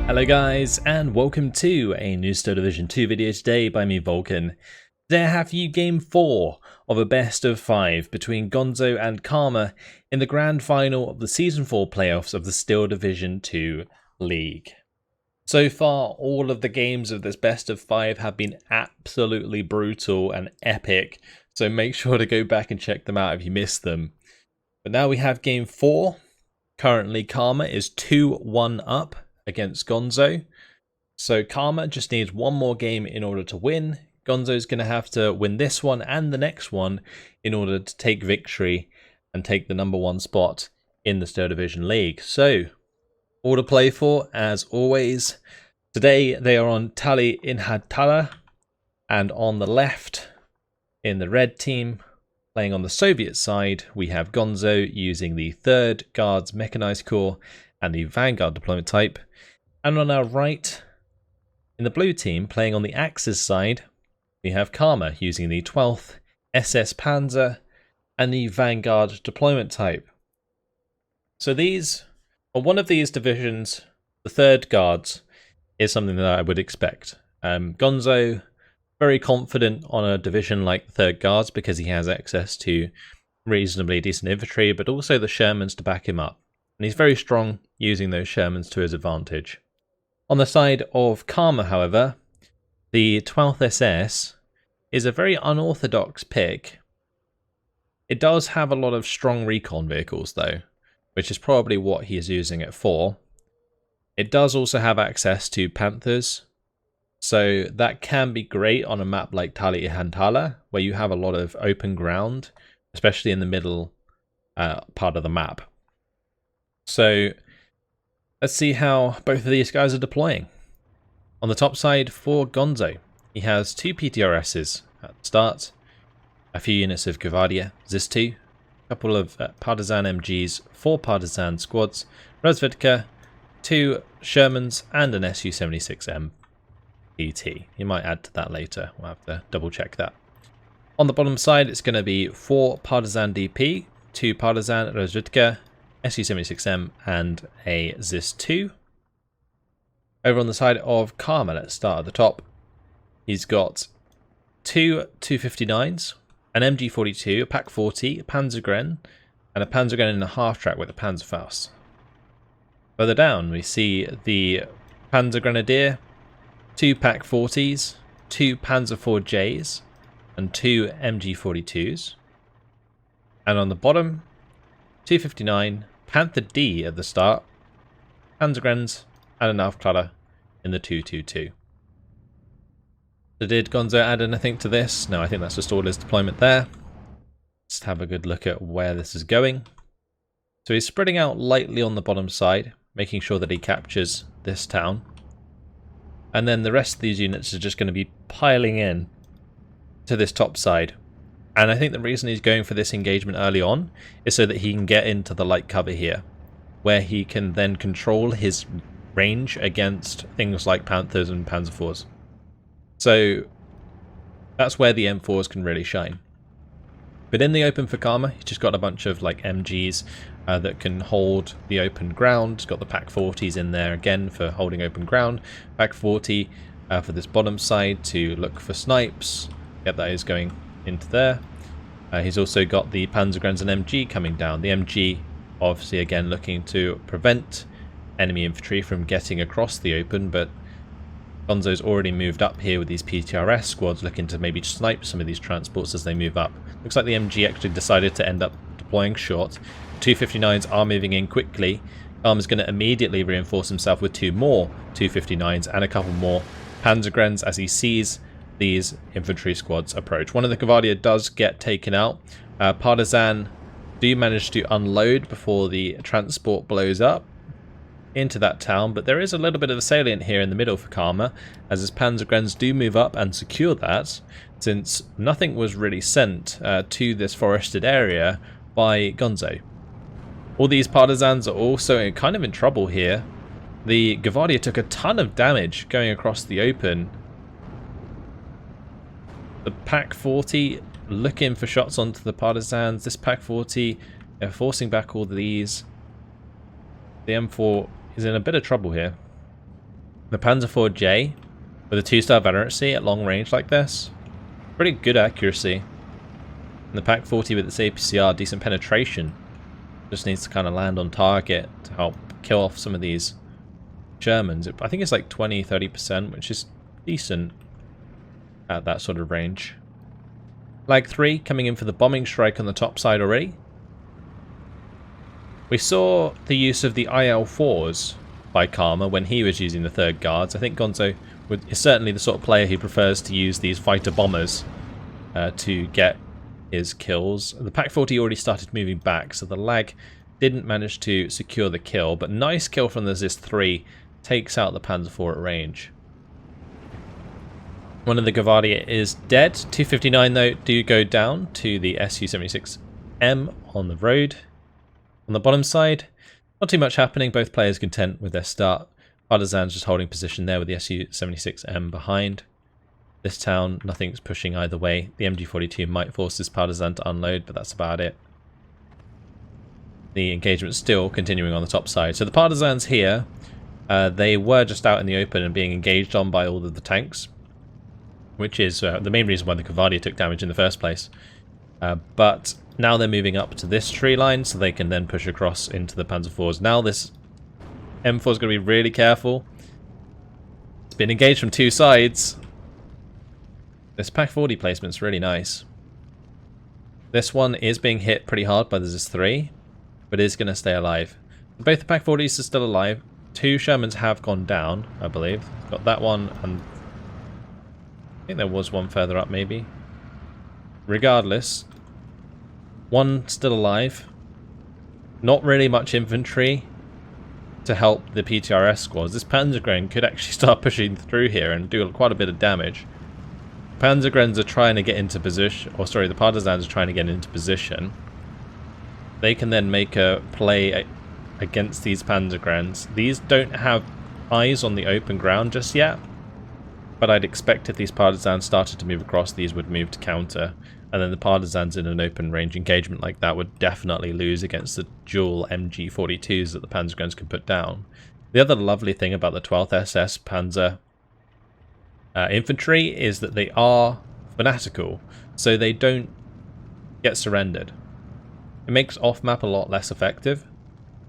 Hello guys, and welcome to a new Steel Division 2 video today by me, Vulcan. Today I have for you game 4 of a best of 5 between Gonzo and Karma in the grand final of the Season 4 playoffs of the Steel Division 2 League. So far, all of the games of this best of 5 have been absolutely brutal and epic, so make sure to go back and check them out if you missed them. But now we have game 4. Currently Karma is 2-1 up against Gonzo. So Karma just needs one more game in order to win. Gonzo's going to have to win this one and the next one in order to take victory and take the #1 spot in the Steel Division League. So, all to play for, as always. Today they are on Tali, Ihantala, and on the left, in the red team, playing on the Soviet side, we have Gonzo using the 3rd Guards Mechanized Corps and the Vanguard deployment type. And on our right, in the blue team, playing on the Axis side, we have Karma using the 12th SS-Panzer and the Vanguard deployment type. So these, or one of these divisions, the 3rd Guards, is something that I would expect. Gonzo, very confident on a division like the 3rd Guards because he has access to reasonably decent infantry, but also the Shermans to back him up. And he's very strong using those Shermans to his advantage. On the side of Karma, however, the 12th SS is a very unorthodox pick. It does have a lot of strong recon vehicles though, which is probably what he is using it for. It does also have access to Panthers, so that can be great on a map like Tali Ihantala, where you have a lot of open ground, especially in the middle part of the map. So let's see how both of these guys are deploying. On the top side for Gonzo, he has 2 PTRSs at the start, a few units of Gvardia, ZIS-2, a couple of Partisan MGs, 4 Partisan squads, Razvedka, 2 Shermans, and an Su-76M PT. He might add to that later, we'll have to double check that. On the bottom side, it's going to be 4 Partisan DP, 2 Partisan Razvedka, Su-76M, and a ZIS-2. Over on the side of Karma, let's start at the top. He's got 2 259s, an MG42, a PaK-40, a Panzergren, and a Panzergren in a half-track with a Panzerfaust. Further down, we see the Panzergrenadier, 2 PaK-40s, 2 Panzer-4Js, and 2 MG42s. And on the bottom, 259, Panther D at the start, Panzergrens, and an Aufkladder in the 222. So did Gonzo add anything to this? No, I think that's just all his deployment there. Let's have a good look at where this is going. So he's spreading out lightly on the bottom side, making sure that he captures this town. And then the rest of these units are just going to be piling in to this top side. And I think the reason he's going for this engagement early on is so that he can get into the light cover here, where he can then control his range against things like Panthers and Panzer IVs. So that's where the M4s can really shine. But in the open for Karma, he's just got a bunch of like MGs that can hold the open ground. He's got the PaK-40s in there again for holding open ground. PaK-40 for this bottom side to look for snipes. Get that is going into there. He's also got the Panzergrens and MG coming down. The MG obviously again looking to prevent enemy infantry from getting across the open, but Gonzo's already moved up here with these PTRS squads looking to maybe snipe some of these transports as they move up. Looks like the MG actually decided to end up deploying short. 259s are moving in quickly. Karma's going to immediately reinforce himself with 2 more 259s and a couple more Panzergrens as he sees these infantry squads approach. One of the Gvardia does get taken out. Partisan do manage to unload before the transport blows up into that town, but there is a little bit of a salient here in the middle for Karma, as his Panzergrens do move up and secure that, since nothing was really sent to this forested area by Gonzo. All these Partisans are also kind of in trouble here. The Gvardia took a ton of damage going across the open. The PaK-40 looking for shots onto the Partisans. This PaK-40 forcing back all these. The M4 is in a bit of trouble here. The Panzer IV-J with a 2-star veterancy at long range like this, pretty good accuracy. And the Pak 40 with its APCR, decent penetration, just needs to kind of land on target to help kill off some of these Shermans. I think it's like 20-30%, which is decent at that sort of range. Lag 3 coming in for the bombing strike on the top side already. We saw the use of the IL-4s by Karma when he was using the 3rd Guards. I think Gonzo is certainly the sort of player who prefers to use these fighter bombers to get his kills. The Pak 40 already started moving back, so the lag didn't manage to secure the kill, but nice kill from the ZIS-3 takes out the Panzer IV at range. One of the Gavardia is dead. 259 though do go down to the Su-76M on the road. On the bottom side, not too much happening, both players content with their start. Partisans just holding position there with the Su-76M behind. This town, nothing's pushing either way. The MG42 might force this Partisan to unload, but that's about it. The engagement's still continuing on the top side. So the Partisans here, they were just out in the open and being engaged on by all of the tanks, which is the main reason why the Gavardia took damage in the first place. But now they're moving up to this tree line, so they can then push across into the Panzer IVs. Now this M4 is going to be really careful. It's been engaged from two sides. This Pak 40 placement's really nice. This one is being hit pretty hard by the ZIS-3, but is going to stay alive. Both the Pak 40s are still alive. 2 Shermans have gone down, I believe. Got that one, and I think there was one further up maybe. Regardless, one still alive. Not really much infantry to help the PTRS squads. This Panzergren could actually start pushing through here and do quite a bit of damage. Panzergrens are trying to get into position, or sorry, the Partisans are trying to get into position. They can then make a play against these Panzergrens. These don't have eyes on the open ground just yet, but I'd expect if these Partisans started to move across, these would move to counter, and then the Partisans in an open range engagement like that would definitely lose against the dual MG42s that the Panzergrens can put down. The other lovely thing about the 12th SS Panzer infantry is that they are fanatical, so they don't get surrendered. It makes off-map a lot less effective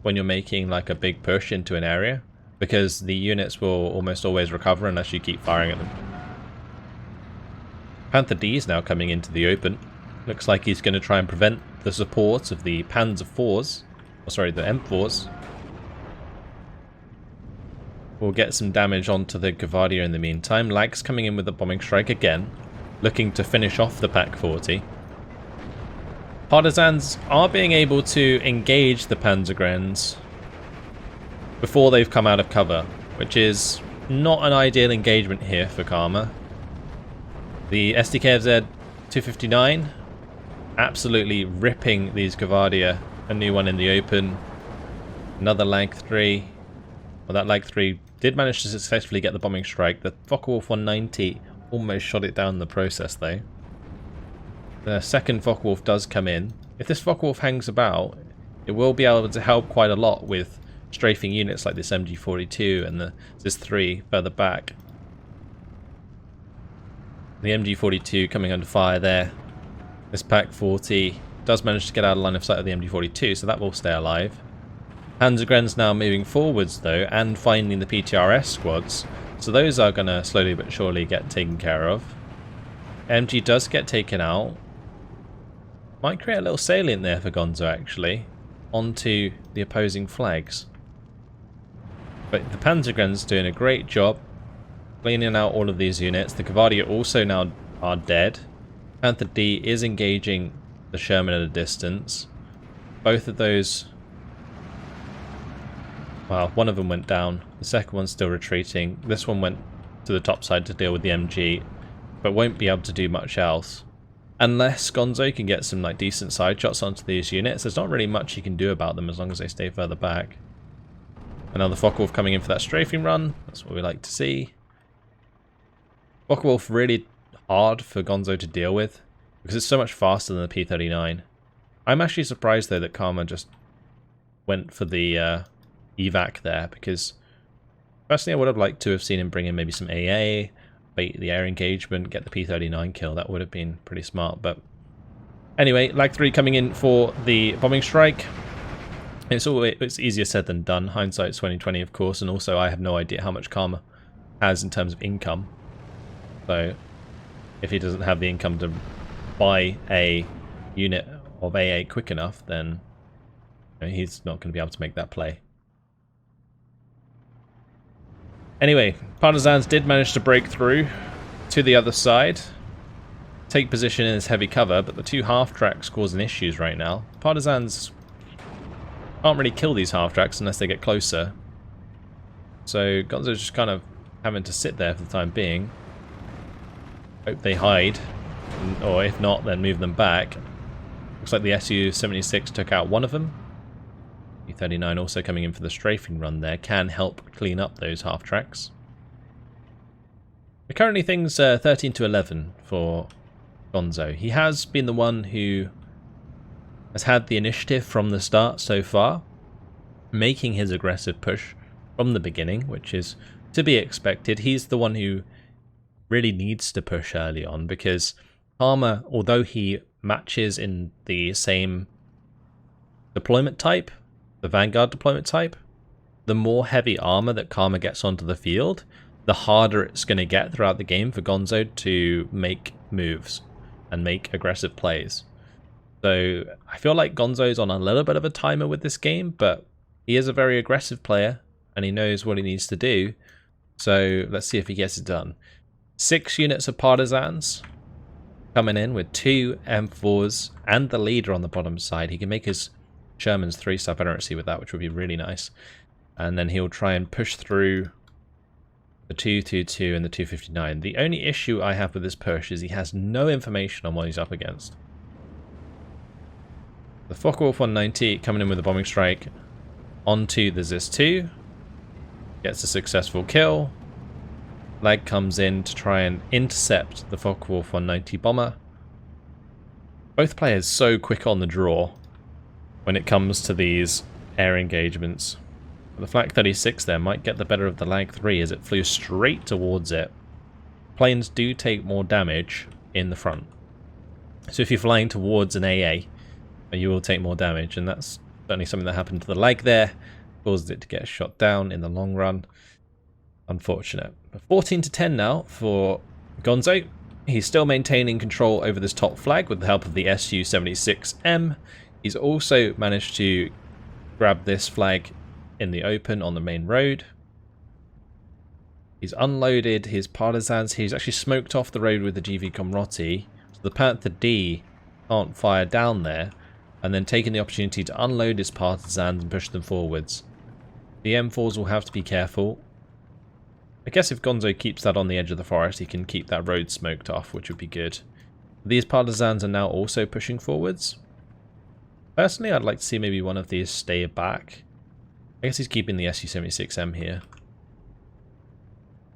when you're making like a big push into an area, because the units will almost always recover unless you keep firing at them. Panther D is now coming into the open. Looks like he's going to try and prevent the support of the Panzer IVs, or sorry, the M4s. We'll get some damage onto the Gavardia in the meantime. Lag's coming in with the bombing strike again, looking to finish off the Pak 40. Partisans are being able to engage the Panzergrens before they've come out of cover, which is not an ideal engagement here for Karma. The SDKFZ 259 absolutely ripping these Gavardia. A new one in the open. Another Lag 3. Well, that Lag 3 did manage to successfully get the bombing strike. The Focke-Wulf 190 almost shot it down in the process though. The second Focke-Wulf does come in. If this Focke-Wulf hangs about, it will be able to help quite a lot with strafing units like this MG42 and the ZIS-3 further back. The MG42 coming under fire there. This Pak 40 does manage to get out of line of sight of the MG42, so that will stay alive. Panzergren's now moving forwards though, and finding the PTRS squads, so those are going to slowly but surely get taken care of. MG does get taken out. Might create a little salient there for Gonzo actually, onto the opposing flags. But the Panzergren's doing a great job cleaning out all of these units. The Gavardia also now are dead. Panther D is engaging the Sherman at a distance. Both of those... well, one of them went down. The second one's still retreating. This one went to the top side to deal with the MG, but won't be able to do much else. Unless Gonzo can get some like decent side shots onto these units, there's not really much he can do about them as long as they stay further back. Another Focke-Wulf coming in for that strafing run. That's what we like to see. Focke-Wulf really hard for Gonzo to deal with because it's so much faster than the P-39. I'm actually surprised though that Karma just went for the evac there, because Personally, I would have liked to have seen him bring in maybe some AA, bait the air engagement, get the P-39 kill. That would have been pretty smart. But anyway, Lag 3 coming in for the bombing strike. It's easier said than done. Hindsight's 2020, of course, and also I have no idea how much Karma has in terms of income. So if he doesn't have the income to buy a unit of AA quick enough, then he's not going to be able to make that play. Anyway, Partisans did manage to break through to the other side, take position in this heavy cover, but the two half-tracks causing issues right now. Partisans can't really kill these half-tracks unless they get closer. So Gonzo's just kind of having to sit there for the time being. Hope they hide, or if not, then move them back. Looks like the Su-76 took out one of them. E-39 also coming in for the strafing run there, can help clean up those half-tracks. Currently things 13 to 11 for Gonzo. He has been the one who has had the initiative from the start so far, making his aggressive push from the beginning, which is to be expected. He's the one who really needs to push early on, because Karma, although he matches in the same deployment type, the Vanguard deployment type, the more heavy armor that Karma gets onto the field, the harder it's going to get throughout the game for Gonzo to make moves and make aggressive plays. So I feel like Gonzo's on a little bit of a timer with this game, but he is a very aggressive player and he knows what he needs to do. So let's see if he gets it done. 6 units of Partisans coming in with 2 M4s and the leader on the bottom side. He can make his Sherman's 3-star veterancy with that, which would be really nice. And then he'll try and push through the 222 and the 259. The only issue I have with this push is he has no information on what he's up against. The Focke-Wulf 190 coming in with a bombing strike onto the Zis-2. Gets a successful kill. Lag comes in to try and intercept the Focke-Wulf 190 bomber. Both players so quick on the draw when it comes to these air engagements. The Flak 36 there might get the better of the Lag 3 as it flew straight towards it. Planes do take more damage in the front. So if you're flying towards an AA, you will take more damage, and that's certainly something that happened to the Lag there. Caused it to get shot down in the long run. Unfortunate. But 14 to 10 now for Gonzo. He's still maintaining control over this top flag with the help of the Su-76M. He's also managed to grab this flag in the open on the main road. He's unloaded his Partisans. He's actually smoked off the road with the GV Comrotti, so the Panther D can't fire down there, and then taking the opportunity to unload his Partisans and push them forwards. The M4s will have to be careful. I guess if Gonzo keeps that on the edge of the forest, he can keep that road smoked off, which would be good. These Partisans are now also pushing forwards. Personally, I'd like to see maybe one of these stay back. I guess he's keeping the Su-76M here.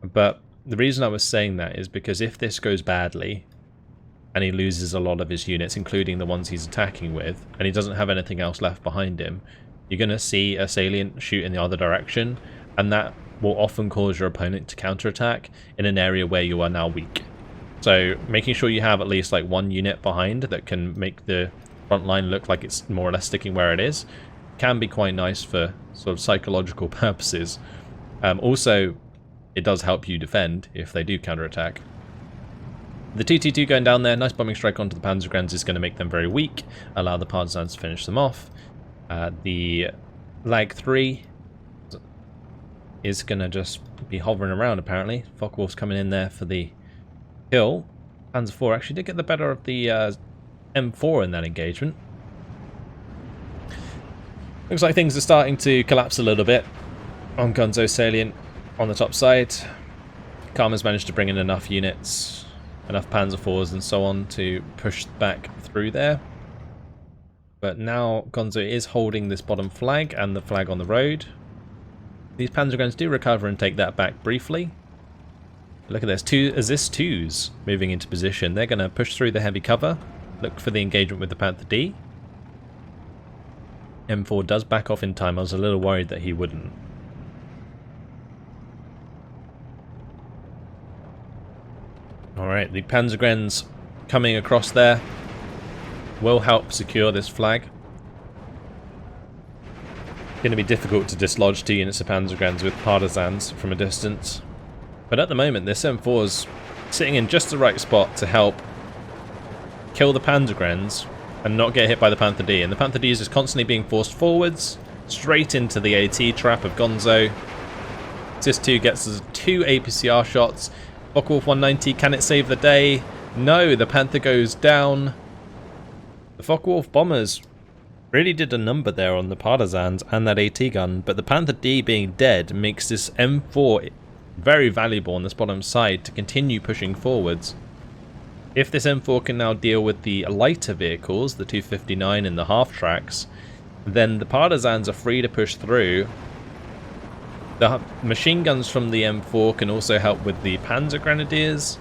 But the reason I was saying that is because if this goes badly, and he loses a lot of his units, including the ones he's attacking with, and he doesn't have anything else left behind him, you're going to see a salient shoot in the other direction, and that will often cause your opponent to counterattack in an area where you are now weak. So making sure you have at least like one unit behind that can make the front line look like it's more or less sticking where it is can be quite nice for sort of psychological purposes. Also, it does help you defend if they do counterattack. The 222 going down there, nice bombing strike onto the Panzergrenz is going to make them very weak, allow the Partisans to finish them off. The Lag 3 is going to just be hovering around apparently. Focke-Wulf's coming in there for the kill. Panzer 4 actually did get the better of the M4 in that engagement. Looks like things are starting to collapse a little bit on Gonzo salient on the top side. Karma's managed to bring in enough units, enough Panzer 4s and so on to push back through there. But now Gonzo is holding this bottom flag and the flag on the road. These Panzergrenz do recover and take that back briefly. Look at this, two Zis-2s moving into position. They're going to push through the heavy cover, look for the engagement with the Panther D. M4 does back off in time. I was a little worried that he wouldn't. Alright, the Panzergrenz coming across there will help secure this flag. Going to be difficult to dislodge 2 units of Panzergrenz with partisans from a distance. But at the moment, this M4 is sitting in just the right spot to help kill the Panzergrenz and not get hit by the Panther D. And the Panther D is just constantly being forced forwards, straight into the AT trap of Gonzo. SS-2 gets us 2 APCR shots. Focke-Wulf 190, can it save the day? No, the Panther goes down. The Focke-Wulf bombers really did a number there on the partisans and that AT gun, but the Panther D being dead makes this M4 very valuable on this bottom side to continue pushing forwards. If this M4 can now deal with the lighter vehicles, the 259 and the half-tracks, then the partisans are free to push through. The machine guns from the M4 can also help with the Panzer Grenadiers,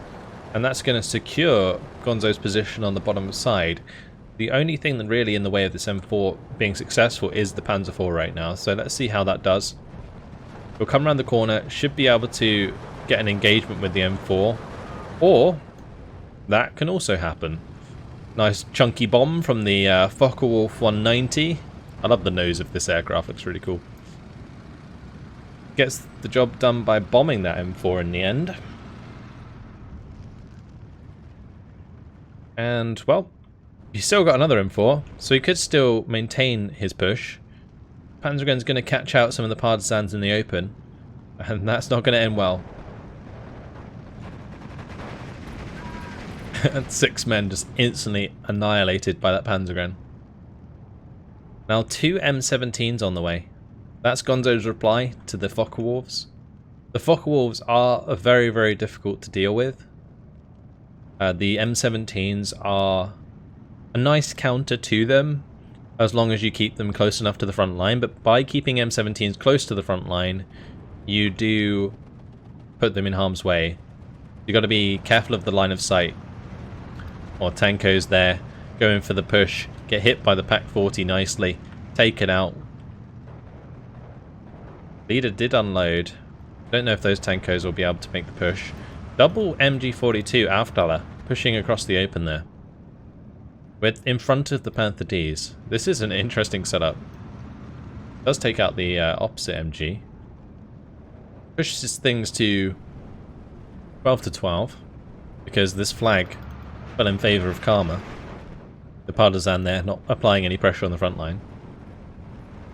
and that's going to secure Gonzo's position on the bottom side. The only thing that really in the way of this M4 being successful is the Panzer IV right now, so let's see how that does. We'll come around the corner, should be able to get an engagement with the M4, or that can also happen. Nice chunky bomb from the Focke-Wulf 190. I love the nose of this aircraft, looks really cool. Gets the job done by bombing that M4 in the end. And, well, he's still got another M4, so he could still maintain his push. Panzergren's going to catch out some of the partisans in the open, and that's not going to end well. And 6 men just instantly annihilated by that Panzergren. Now 2 M17s on the way. That's Gonzo's reply to the Focke-Wulfs. The Focke-Wulfs are very, very difficult to deal with. The M17s are a nice counter to them, as long as you keep them close enough to the front line, but by keeping M17s close to the front line, you do put them in harm's way. You've got to be careful of the line of sight. Or Tanko's there, going for the push, get hit by the Pak-40 nicely, taken out. Leader did unload. Don't know if those Tankos will be able to make the push. Double MG42 Ihantala pushing across the open there. With in front of the Panther Ds. This is an interesting setup. Does take out the opposite MG. Pushes things to 12 to 12 because this flag fell in favour of Karma. The partisan there not applying any pressure on the front line.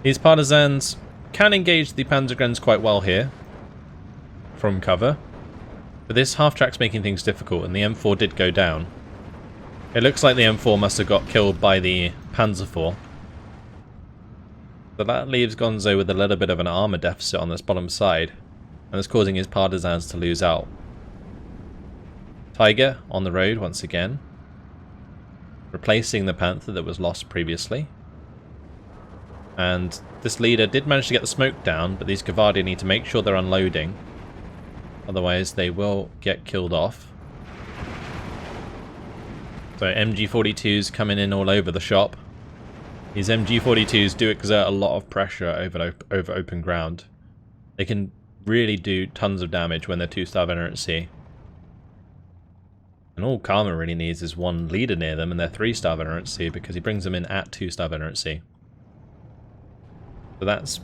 These partisans can engage the Panzergrenz quite well here from cover, but this half-track's making things difficult, and the M4 did go down. It looks like the M4 must have got killed by the Panzer IV. So that leaves Gonzo with a little bit of an armour deficit on this bottom side, and it's causing his partisans to lose out. Tiger on the road once again, replacing the Panther that was lost previously. And this leader did manage to get the smoke down, but these Gavardia need to make sure they're unloading, otherwise they will get killed off. So MG42s coming in all over the shop. These MG42s do exert a lot of pressure over open ground. They can really do tons of damage when they're 2-star veteran at sea. And all Karma really needs is one leader near them, and they're 3-star veteran at sea because he brings them in at 2-star veteran at sea. So that's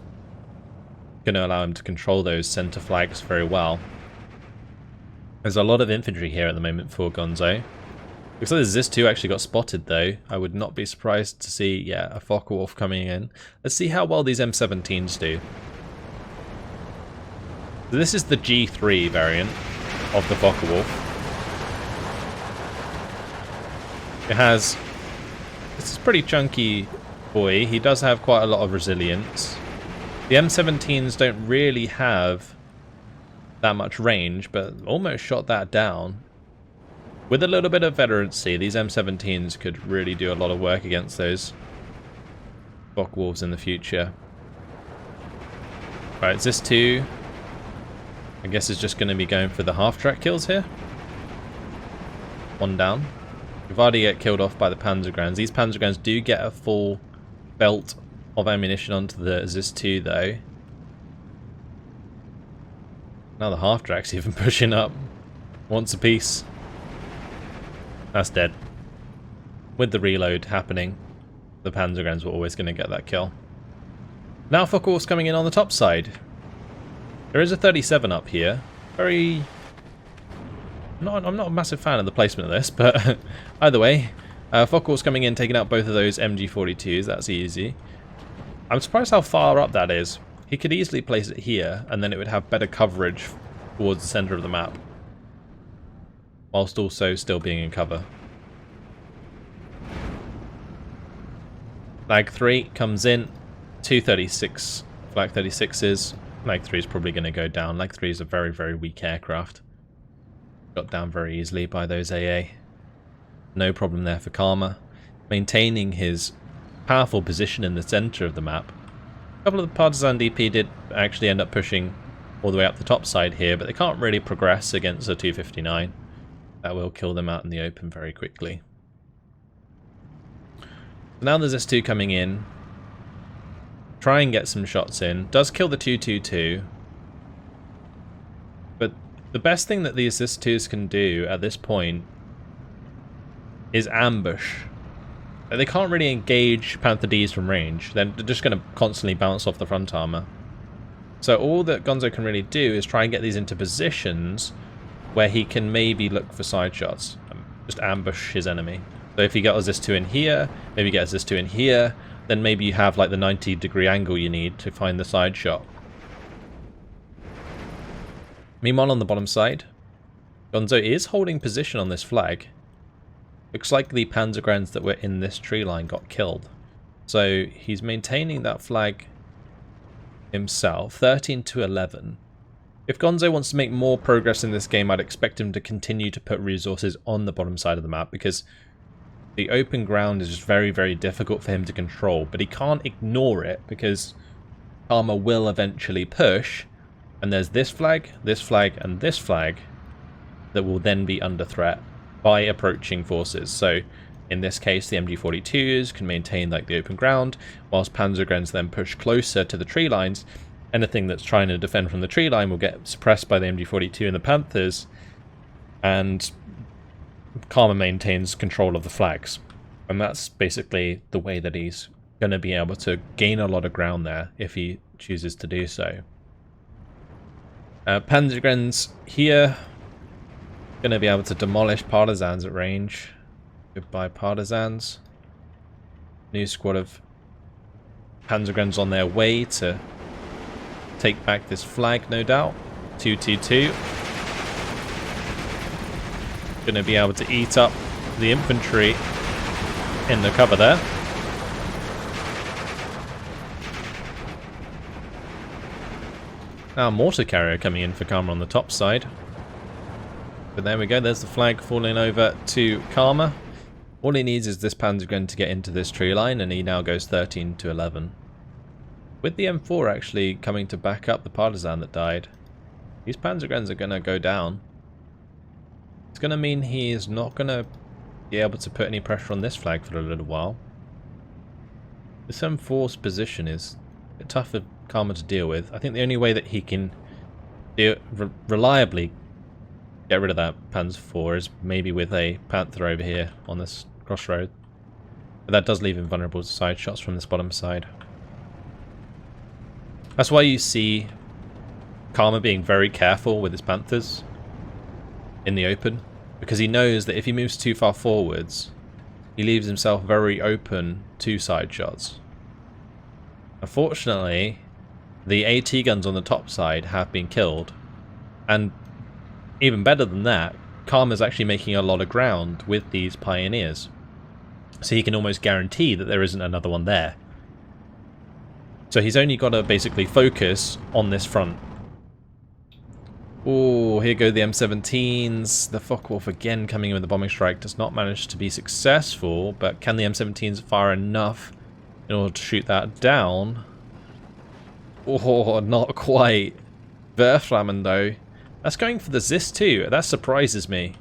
going to allow him to control those center flags very well. There's a lot of infantry here at the moment for Gonzo. Looks like the SS-2 actually got spotted though. I would not be surprised to see, yeah, a Focke-Wulf coming in. Let's see how well these M17s do. So this is the G3 variant of the Focke-Wulf. It has... This is pretty chunky boy. He does have quite a lot of resilience. The M17s don't really have that much range, but almost shot that down. With a little bit of veterancy, these M17s could really do a lot of work against those Focke-Wulfs in the future. Right, is this 2? I guess is just going to be going for the half-track kills here. 1 down. Gavardia get killed off by the Panzergrens. These Panzergrens do get a full belt of ammunition onto the SS-2 though. Now the half-track's even pushing up. Once a piece. That's dead. With the reload happening, the Panzergrens were always going to get that kill. Now Focke-Wulf's coming in on the top side. There is a 37 up here. Very... I'm not a massive fan of the placement of this, but either way, Focke-Wulf's coming in, taking out both of those MG42s. That's easy. I'm surprised how far up that is. He could easily place it here, and then it would have better coverage towards the center of the map, whilst also still being in cover. Flag 3 comes in, 236 Flag 36s. Flag 3 is probably going to go down. Flag 3 is a very, very weak aircraft. Got down very easily by those AA. No problem there for Karma. Maintaining his powerful position in the center of the map. A couple of the Partisan DP did actually end up pushing all the way up the top side here, but they can't really progress against a 259. That will kill them out in the open very quickly. Now there's S2 coming in. Try and get some shots in. Does kill the 222. But the best thing that these S2s can do at this point is ambush. They can't really engage Panther Ds from range. They're just going to constantly bounce off the front armor. So all that Gonzo can really do is try and get these into positions where he can maybe look for side shots. Just ambush his enemy. So if he gets this 2 in here, maybe gets this 2 in here, then maybe you have like the 90-degree angle you need to find the side shot. Meanwhile on the bottom side, Gonzo is holding position on this flag. Looks like the Panzergrens that were in this tree line got killed. So he's maintaining that flag himself, 13 to 11. If Gonzo wants to make more progress in this game, I'd expect him to continue to put resources on the bottom side of the map, because the open ground is just very, very difficult for him to control. But he can't ignore it, because Karma will eventually push, and there's this flag, and this flag that will then be under threat by approaching forces. So in this case, the MG42s can maintain like the open ground, whilst Panzergrens then push closer to the tree lines. Anything that's trying to defend from the tree line will get suppressed by the MG42 and the Panthers, and Karma maintains control of the flags. And that's basically the way that he's going to be able to gain a lot of ground there if he chooses to do so. Panzergrens here going to be able to demolish Partisans at range. Goodbye Partisans. New squad of Panzergrens on their way to take back this flag, no doubt. 222. Going to be able to eat up the infantry in the cover there. Now mortar carrier coming in for Karma on the top side. But there we go, there's the flag falling over to Karma. All he needs is this Panzergren to get into this tree line, and he now goes 13 to 11. With the M4 actually coming to back up the Partisan that died, these Panzergrens are going to go down. It's going to mean he is not going to be able to put any pressure on this flag for a little while. This M4's position is a bit tough for Karma to deal with. I think the only way that he can reliably get rid of that Panzer IV is maybe with a Panther over here on this crossroad. But that does leave him vulnerable to side shots from this bottom side. That's why you see Karma being very careful with his Panthers in the open, because he knows that if he moves too far forwards, he leaves himself very open to side shots. Unfortunately, the AT guns on the top side have been killed, and even better than that, Karma's actually making a lot of ground with these Pioneers, so he can almost guarantee that there isn't another one there. So he's only got to basically focus on this front. Oh, here go the M17s. The Focke-Wulf again coming in with the bombing strike does not manage to be successful, but can the M17s fire enough in order to shoot that down? Oh, not quite. Verflammen though. That's going for the Zis too. That surprises me.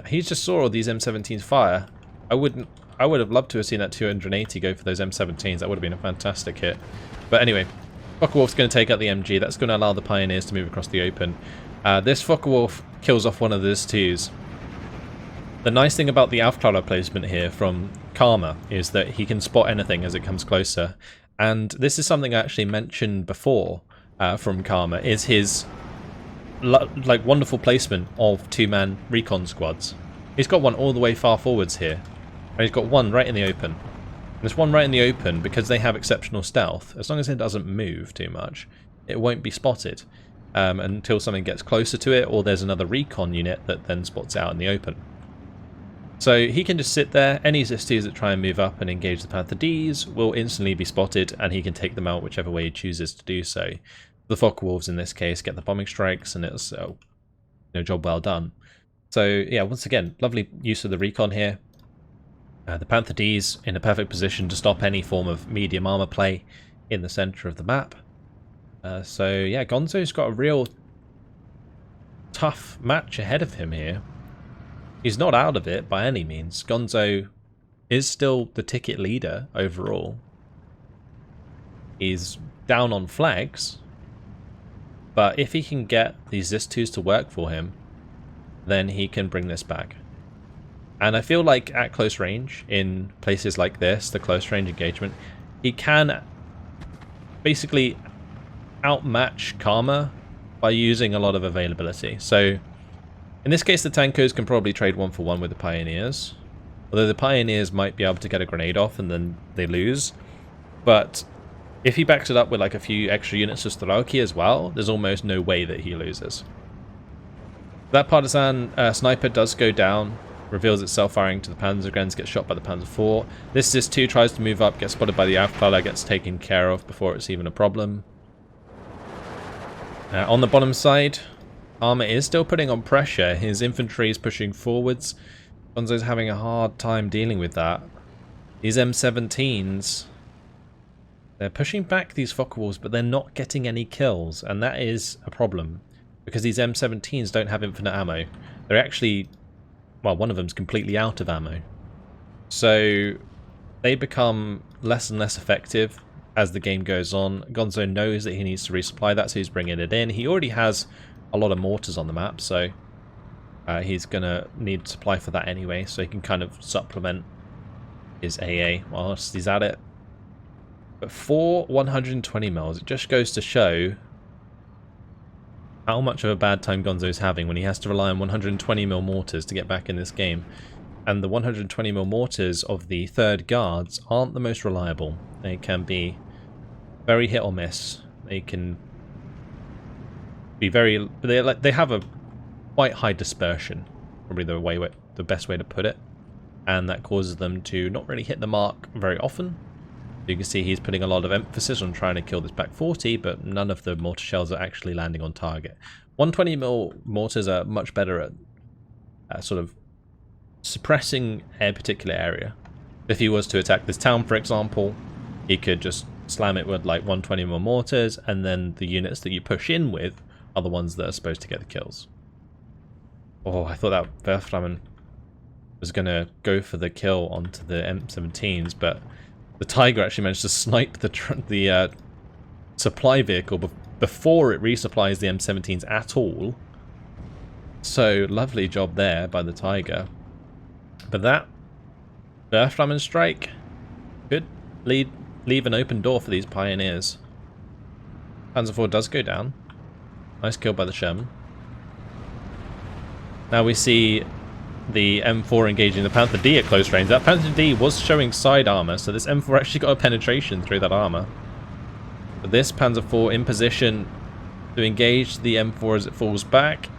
He just saw all these M17s fire. I would have loved to have seen that 280 go for those M17s. That would have been a fantastic hit. But anyway, Focke-Wulf's going to take out the MG. That's going to allow the Pioneers to move across the open. This Focke-Wulf kills off one of the Zis 2s. The nice thing about the Ihantala placement here from Karma is that he can spot anything as it comes closer. And this is something I actually mentioned before from Karma, is his like wonderful placement of two-man recon squads. He's got one all the way far forwards here, and he's got one right in the open. And this one right in the open, because they have exceptional stealth, as long as it doesn't move too much, it won't be spotted until something gets closer to it, or there's another recon unit that then spots out in the open. So he can just sit there. Any SS2s that try and move up and engage the Panther Ds will instantly be spotted, and he can take them out whichever way he chooses to do so. The Focke-Wulfs in this case get the bombing strikes, and it's job well done. So yeah, once again, lovely use of the recon here. The Panther Ds in a perfect position to stop any form of medium armor play in the center of the map. So yeah, Gonzo's got a real tough match ahead of him here. He's not out of it by any means. Gonzo is still the ticket leader overall. He's down on flags, but if he can get these SS2s to work for him, then he can bring this back. And I feel like at close range, in places like this, the close range engagement, he can basically outmatch Karma by using a lot of availability. So in this case, the Tankos can probably trade 1-for-1 with the Pioneers, although the Pioneers might be able to get a grenade off and then they lose. But if he backs it up with like a few extra units of Starauki as well, there's almost no way that he loses. That Partisan sniper does go down, reveals itself firing to the Panzergrenz, gets shot by the Panzer IV. This SS2 tries to move up, gets spotted by the Ihantala, gets taken care of before it's even a problem. On the bottom side, Karma is still putting on pressure. His infantry is pushing forwards. Gonzo's having a hard time dealing with that. These M17s, they're pushing back these Focke-Wulfs, but they're not getting any kills, and that is a problem, because these M17s don't have infinite ammo. They're actually, well, one of them's completely out of ammo. So they become less and less effective as the game goes on. Gonzo knows that he needs to resupply that, so he's bringing it in. He already has a lot of mortars on the map, so he's going to need supply for that anyway, so he can kind of supplement his AA whilst he's at it. But for 120 mils, it just goes to show how much of a bad time Gonzo's having when he has to rely on 120 mil mortars to get back in this game. And the 120 mil mortars of the third guards aren't the most reliable. They can be very hit or miss. They can be very, they have a quite high dispersion, probably the best way to put it, and that causes them to not really hit the mark very often. You can see he's putting a lot of emphasis on trying to kill this back 40, but none of the mortar shells are actually landing on target. 120 mil mortars are much better at sort of suppressing a particular area. If he was to attack this town, for example, he could just slam it with like 120 mil mortars, and then the units that you push in with are the ones that are supposed to get the kills. Oh, I thought that Werframmen was going to go for the kill onto the M17s, but the Tiger actually managed to snipe the supply vehicle before it resupplies the M17s at all. So, lovely job there by the Tiger. But that Werframmen strike could leave an open door for these Pioneers. Panzer IV does go down. Nice kill by the Sherman. Now we see the M4 engaging the Panther D at close range. That Panther D was showing side armor, so this M4 actually got a penetration through that armor. But this Panzer IV in position to engage the M4 as it falls back.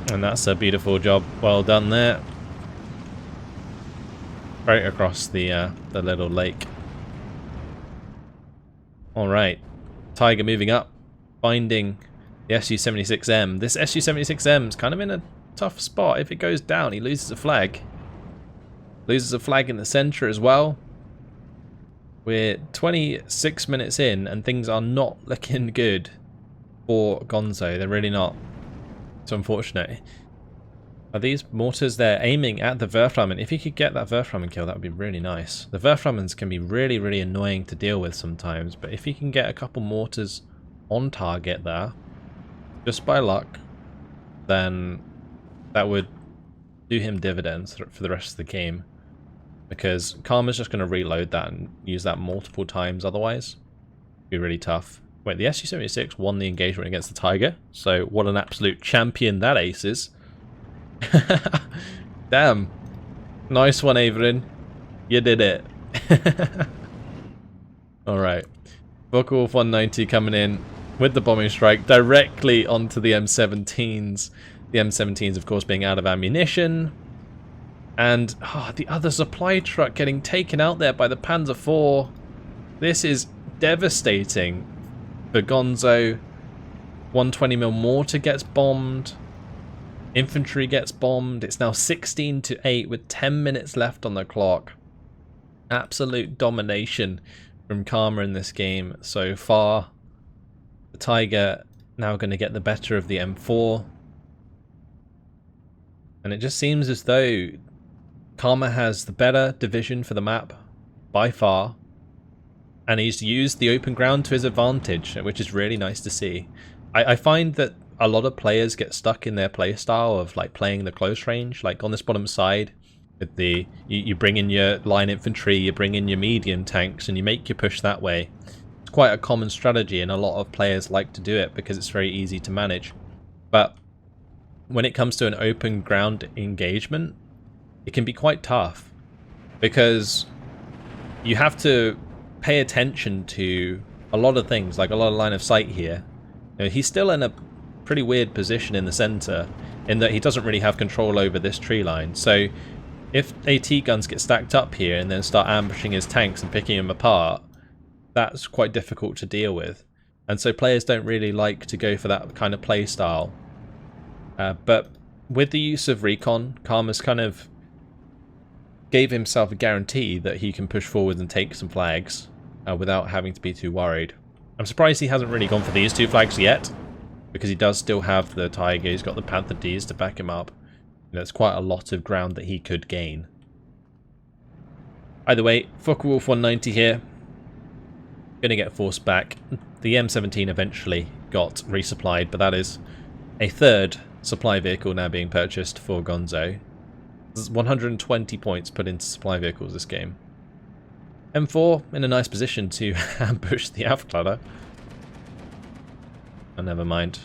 And that's a beautiful job. Well done there. Right across the little lake. Alright. Tiger moving up. Finding the Su-76M. This Su-76M is kind of in a tough spot. If it goes down, he loses a flag. Loses a flag in the center as well. We're 26 minutes in, and things are not looking good for Gonzo. They're really not. It's unfortunate. Are these mortars, they're aiming at the Werframmen. If you could get that Werframmen kill, that would be really nice. The Werframmens can be really, really annoying to deal with sometimes, but if you can get a couple mortars on target there, just by luck, then that would do him dividends for the rest of the game. Because Karma's just going to reload that and use that multiple times otherwise. It'd be really tough. Wait, the Su-76 won the engagement against the Tiger. So what an absolute champion that ace is. Damn. Nice one, Averin. You did it. Alright. Focke-Wulf 190 coming in with the bombing strike directly onto the M17s. The M17s, of course, being out of ammunition. And the other supply truck getting taken out there by the Panzer IV. This is devastating for Gonzo. 120mm mortar gets bombed. Infantry gets bombed. It's now 16-8 with 10 minutes left on the clock. Absolute domination from Karma in this game so far. The Tiger now going to get the better of the M4. And it just seems as though Karma has the better division for the map by far. And he's used the open ground to his advantage, which is really nice to see. I find that a lot of players get stuck in their playstyle of like playing the close range. Like on this bottom side, with the you bring in your line infantry, you bring in your medium tanks, and you make your push that way. It's quite a common strategy, and a lot of players like to do it because it's very easy to manage. But when it comes to an open ground engagement, it can be quite tough because you have to pay attention to a lot of things, like a lot of line of sight here. You know, he's still in a pretty weird position in the center in that he doesn't really have control over this tree line. So if AT guns get stacked up here and then start ambushing his tanks and picking them apart, that's quite difficult to deal with. And so players don't really like to go for that kind of play style. But with the use of recon, Karma's kind of gave himself a guarantee that he can push forward and take some flags without having to be too worried. I'm surprised he hasn't really gone for these two flags yet, because he does still have the Tiger, he's got the Panther Ds to back him up. You know, it's quite a lot of ground that he could gain. Either way, Focke-Wulf 190 here. Gonna get forced back. The M17 eventually got resupplied, but that is a third supply vehicle now being purchased for Gonzo. There's 120 points put into supply vehicles this game. M4 in a nice position to ambush the Ihantala. Oh, never mind.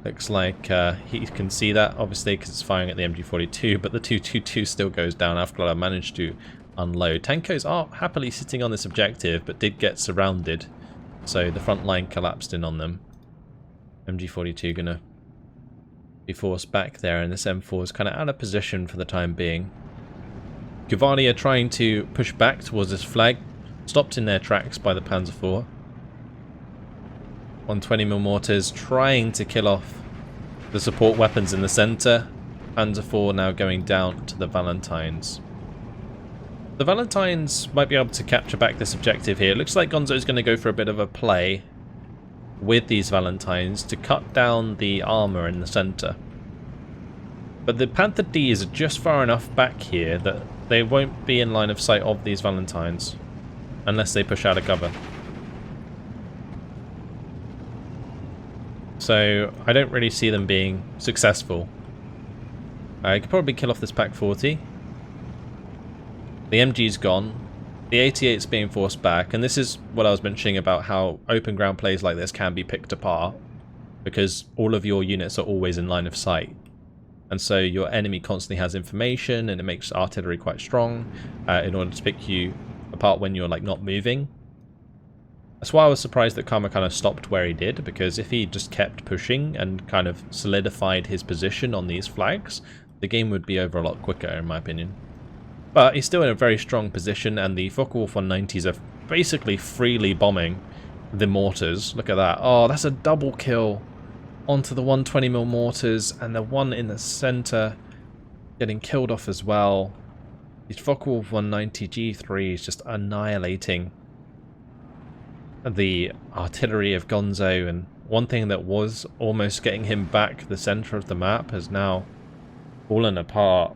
Looks like he can see that, obviously, because it's firing at the MG42, but the 222 still goes down. Ihantala managed to unload. Tankos are happily sitting on this objective, but did get surrounded, so the front line collapsed in on them. MG42 gonna be forced back there, and this M4 is kind of out of position for the time being. Guvani are trying to push back towards this flag, stopped in their tracks by the Panzer IV. 120mm mortars trying to kill off the support weapons in the center. Panzer IV now going down to the Valentines. The Valentines might be able to capture back this objective here. It looks like Gonzo's going to go for a bit of a play with these Valentines to cut down the armor in the center. But the Panther Ds are just far enough back here that they won't be in line of sight of these Valentines unless they push out of cover. So I don't really see them being successful. I could probably kill off this Pak 40. The MG's gone. The 88's being forced back, and this is what I was mentioning about how open ground plays like this can be picked apart, because all of your units are always in line of sight. And so your enemy constantly has information, and it makes artillery quite strong in order to pick you apart when you're like not moving. That's why I was surprised that Karma kind of stopped where he did, because if he just kept pushing and kind of solidified his position on these flags, the game would be over a lot quicker, in my opinion. But he's still in a very strong position, and the Focke-Wulf 190s are basically freely bombing the mortars. Look at that. Oh, that's a double kill onto the 120mm mortars, and the one in the center getting killed off as well. The Focke-Wulf 190 G3 is just annihilating the artillery of Gonzo, and one thing that was almost getting him back the center of the map has now fallen apart.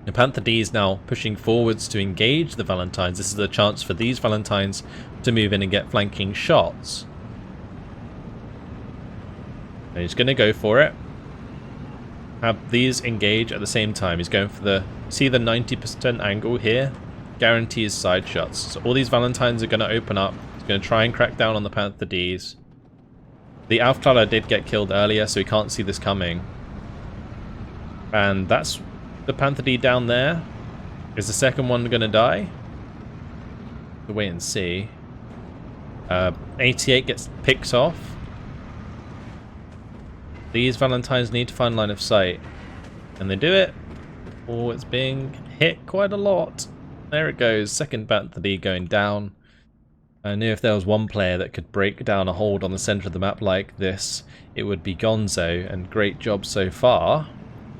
The Panther D is now pushing forwards to engage the Valentines. This is a chance for these Valentines to move in and get flanking shots. And he's going to go for it. have these engage at the same time. He's going for the, see the 90% angle here? Guarantees side shots. So all these Valentines are going to open up. He's going to try and crack down on the Panther Ds. The Ihantala did get killed earlier, so he can't see this coming. And that's the Panther D down there. Is the second one going to die? We'll wait and see. 88 picks off. These Valentines need to find line of sight. And they do it. Oh, it's being hit quite a lot. There it goes. Second Panther D going down. I knew if there was one player that could break down a hold on the center of the map like this, it would be Gonzo. And great job so far.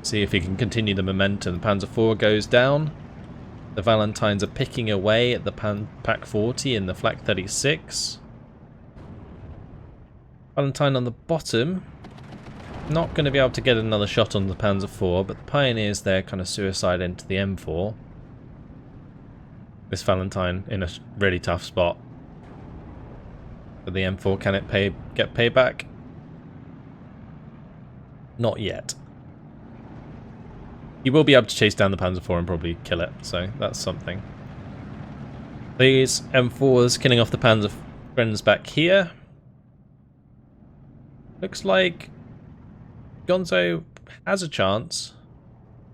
See if he can continue the momentum. Panzer IV goes down. The Valentines are picking away at the Pack 40 and the Flak 36. Valentine on the bottom. Not going to be able to get another shot on the Panzer IV, but the Pioneers there kind of suicide into the M4. This Valentine in a really tough spot. But the M4, can it get payback? Not yet. He will be able to chase down the Panzer IV and probably kill it, so that's something. These M4s killing off the Panzer friends back here. Looks like Gonzo has a chance,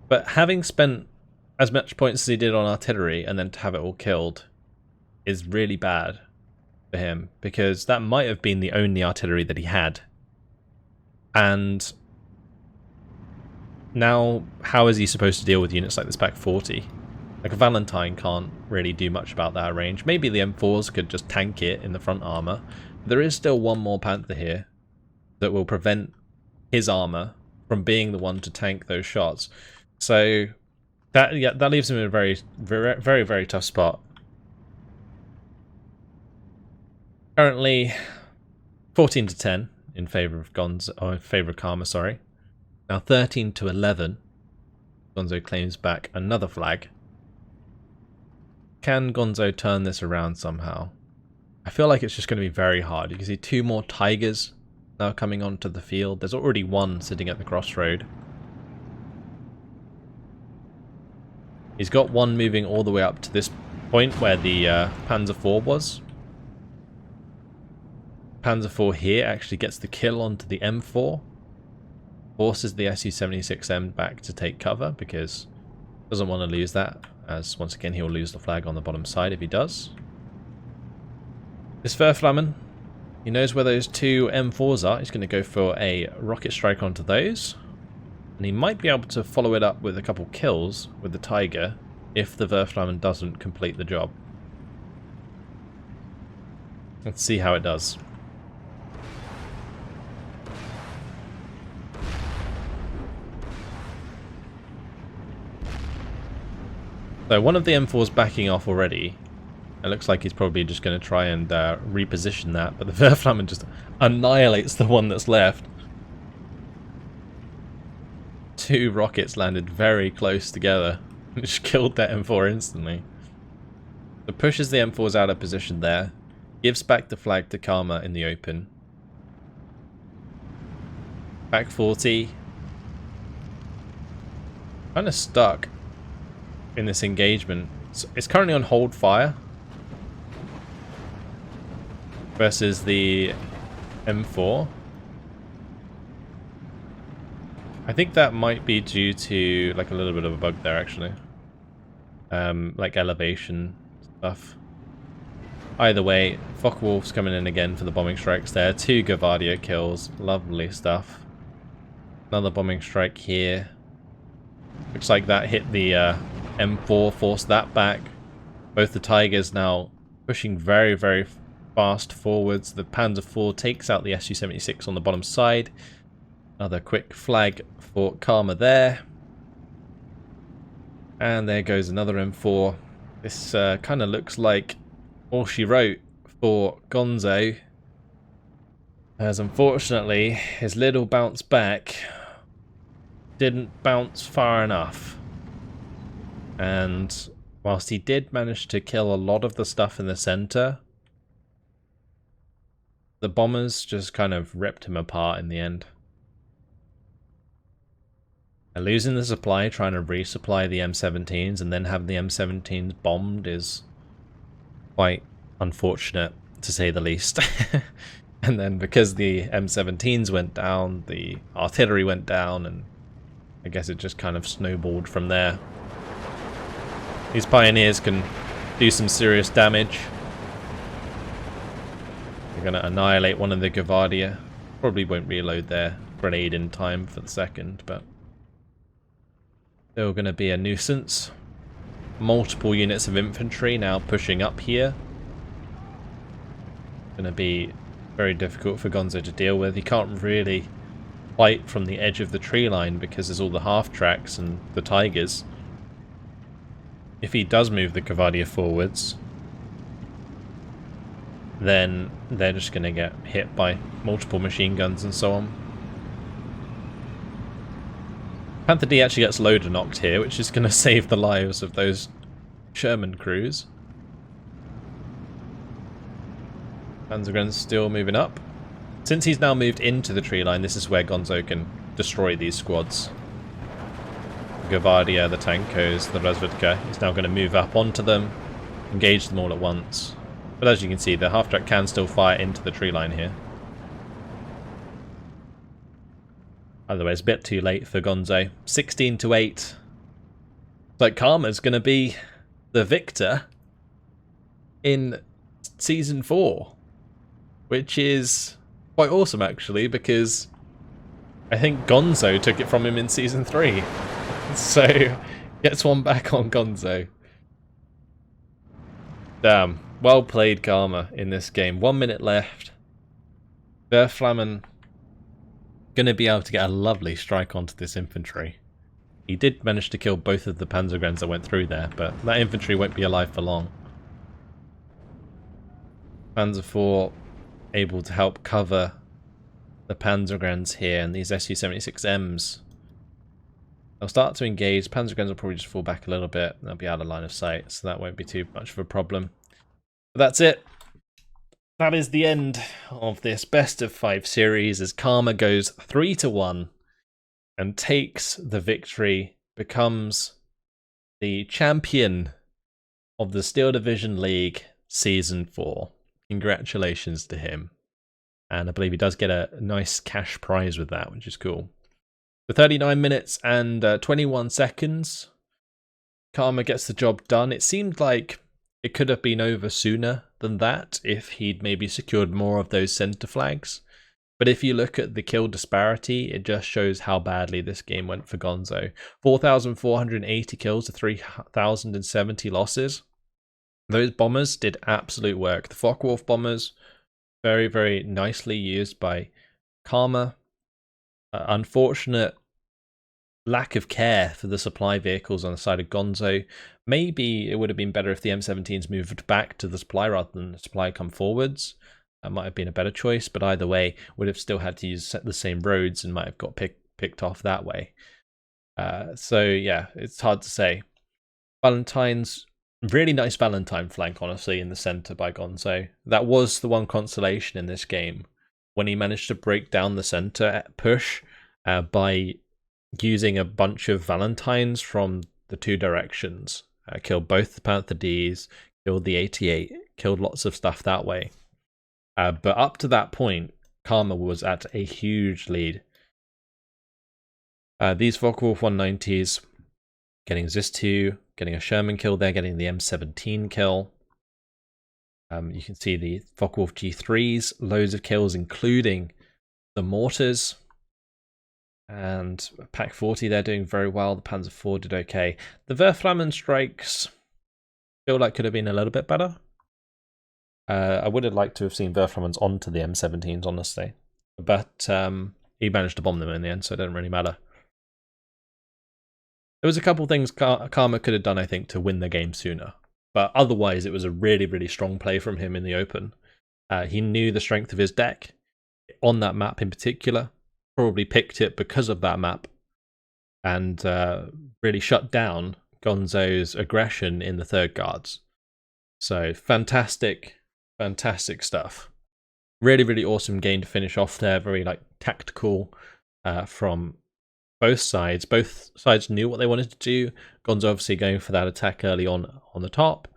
but having spent as much points as he did on artillery and then to have it all killed is really bad for him, because that might have been the only artillery that he had. And now, how is he supposed to deal with units like this Pack 40? Like a Valentine can't really do much about that range. Maybe the M4s could just tank it in the front armor. There is still one more Panther here that will prevent his armor from being the one to tank those shots. So that leaves him in a very tough spot. Currently 14-10 in favor of Gonzo, or in favor of Karma, sorry. Now 13-11. Gonzo claims back another flag. Can Gonzo turn this around somehow? I feel like it's just going to be very hard. You can see two more Tigers now coming onto the field. There's already one sitting at the crossroad. He's got one moving all the way up to this point where the Panzer IV was. Panzer IV here actually gets the kill onto the M4. Forces the Su-76M back to take cover because doesn't want to lose that, as once again he'll lose the flag on the bottom side if he does. This Verflammen, he knows where those two M4s are. He's going to go for a rocket strike onto those. And he might be able to follow it up with a couple kills with the Tiger if the Verflammen doesn't complete the job. Let's see how it does. So one of the M4's backing off already. It looks like he's probably just going to try and reposition that, but the Verflammen just annihilates the one that's left. Two rockets landed very close together, which killed that M4 instantly. So pushes the M4s out of position there, gives back the flag to Karma in the open. Back 40. Kind of stuck in this engagement. It's currently on hold fire versus the M4. I think that might be due to like a little bit of a bug there actually. Like elevation stuff. Either way, Focke-Wulf's coming in again for the bombing strikes there. Two Gavardia kills. Lovely stuff. Another bombing strike here. Looks like that hit the M4, forced that back. Both the Tigers now pushing very fast forwards. The Panzer IV takes out the Su-76 on the bottom side. Another quick flag for Karma there. And there goes another M4. This kind of looks like all she wrote for Gonzo. As unfortunately, his little bounce back didn't bounce far enough. And whilst he did manage to kill a lot of the stuff in the center, the bombers just kind of ripped him apart in the end. And losing the supply, trying to resupply the M17s and then have the M17s bombed is quite unfortunate, to say the least. And then because the M17s went down, the artillery went down, and I guess it just kind of snowballed from there. These pioneers can do some serious damage. They're going to annihilate one of the Gavardia. Probably won't reload their grenade in time for the second, but still going to be a nuisance. Multiple units of infantry now pushing up here. Going to be very difficult for Gonzo to deal with. He can't really fight from the edge of the tree line because there's all the half-tracks and the Tigers. If he does move the Gavardia forwards, then they're just going to get hit by multiple machine guns and so on. Panther D actually gets loader knocked here, which is going to save the lives of those Sherman crews. Panzergren's still moving up. Since he's now moved into the tree line, this is where Gonzo can destroy these squads. Gavardia, the Tankos, the Razvedka. He's now going to move up onto them, engage them all at once. But as you can see, the half-track can still fire into the tree line here. Otherwise, a bit too late for Gonzo. 16-8. It's like Karma's going to be the victor in Season 4. Which is quite awesome, actually, because I think Gonzo took it from him in Season 3. So, gets one back on Gonzo. Damn. Well played, Karma, in this game. 1 minute left. Verflammen going to be able to get a lovely strike onto this infantry. He did manage to kill both of the Panzergrens that went through there, but that infantry won't be alive for long. Panzer IV able to help cover the Panzergrens here, and these Su-76Ms. They'll start to engage. Panzergrens will probably just fall back a little bit. They'll be out of line of sight, so that won't be too much of a problem. But that's it. That is the end of this best of 5 series as Karma goes 3-1 and takes the victory, becomes the champion of the Steel Division League Season 4. Congratulations to him. And I believe he does get a nice cash prize with that, which is cool. For 39 minutes and 21 seconds, Karma gets the job done. It seemed like it could have been over sooner than that if he'd maybe secured more of those center flags. But if you look at the kill disparity, it just shows how badly this game went for Gonzo. 4,480 kills to 3,070 losses. Those bombers did absolute work. The Focke-Wulf bombers, very, very nicely used by Karma. Unfortunate lack of care for the supply vehicles on the side of Gonzo. Maybe it would have been better if the M17s moved back to the supply rather than the supply come forwards. That might have been a better choice, but either way, would have still had to use the same roads and might have got picked off that way. So yeah, it's hard to say. Valentine's, really nice Valentine flank, honestly, in the center by Gonzo. That was the one consolation in this game, when he managed to break down the center push by using a bunch of Valentines from the two directions. Killed both the Panther Ds, killed the 88, killed lots of stuff that way. But up to that point, Karma was at a huge lead. These Focke-Wulf 190s, getting Zis-2, getting a Sherman kill there, getting the M17 kill. You can see the Focke-Wulf G3s, loads of kills, including the mortars. And Pack 40, they're doing very well. The Panzer IV did okay. The Verflammen strikes feel like could have been a little bit better. I would have liked to have seen Verflammens onto the M17s, honestly. But he managed to bomb them in the end, so it doesn't really matter. There was a couple things Karma could have done, I think, to win the game sooner. But otherwise, it was a really, really strong play from him in the open. He knew the strength of his deck on that map in particular. Probably picked it because of that map. And really shut down Gonzo's aggression in the third guards. So fantastic, fantastic stuff. Really, really awesome game to finish off there. Very tactical from both sides knew what they wanted to do. Gonzo obviously going for that attack early on the top,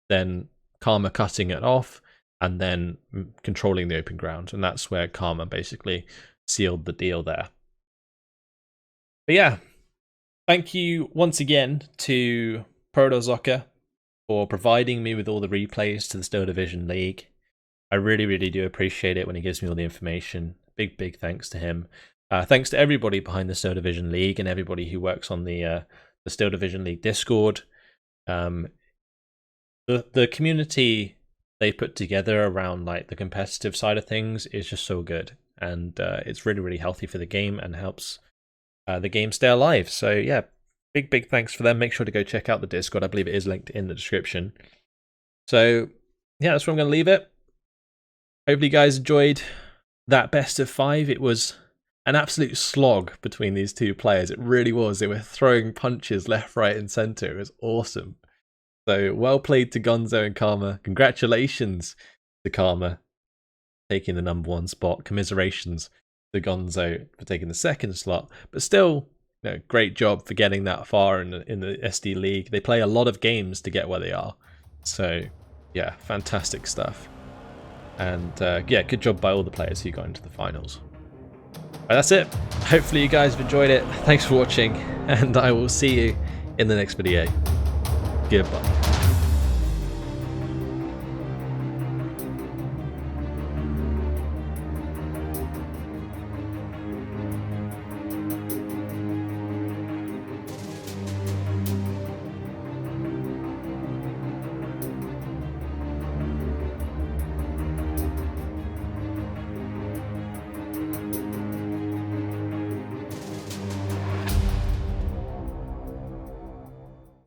then Karma cutting it off, and then controlling the open ground. And that's where Karma basically sealed the deal there. But yeah, thank you once again to Protozocker for providing me with all the replays to the Stow Division League. I really, really do appreciate it when he gives me all the information. Big thanks to him. Thanks to everybody behind the Stow Division League and everybody who works on the Stow Division League Discord. The community they put together around like the competitive side of things is just so good, and it's really, really healthy for the game and helps the game stay alive. So yeah, big thanks for them. Make sure to go check out the Discord. I believe it is linked in the description. So yeah, that's where I'm going to leave it. Hopefully you guys enjoyed that best of 5. It was an absolute slog between these two players. It really was. They were throwing punches left, right, and center. It was awesome. So well played to Gonzo and Karma. Congratulations to Karma taking the #1 spot. Commiserations to Gonzo for taking the 2nd slot. But still, you know, great job for getting that far in the SD League. They play a lot of games to get where they are. So yeah, fantastic stuff. And yeah, good job by all the players who got into the finals. Right, that's it. Hopefully you guys have enjoyed it. Thanks for watching, and I will see you in the next video. Goodbye.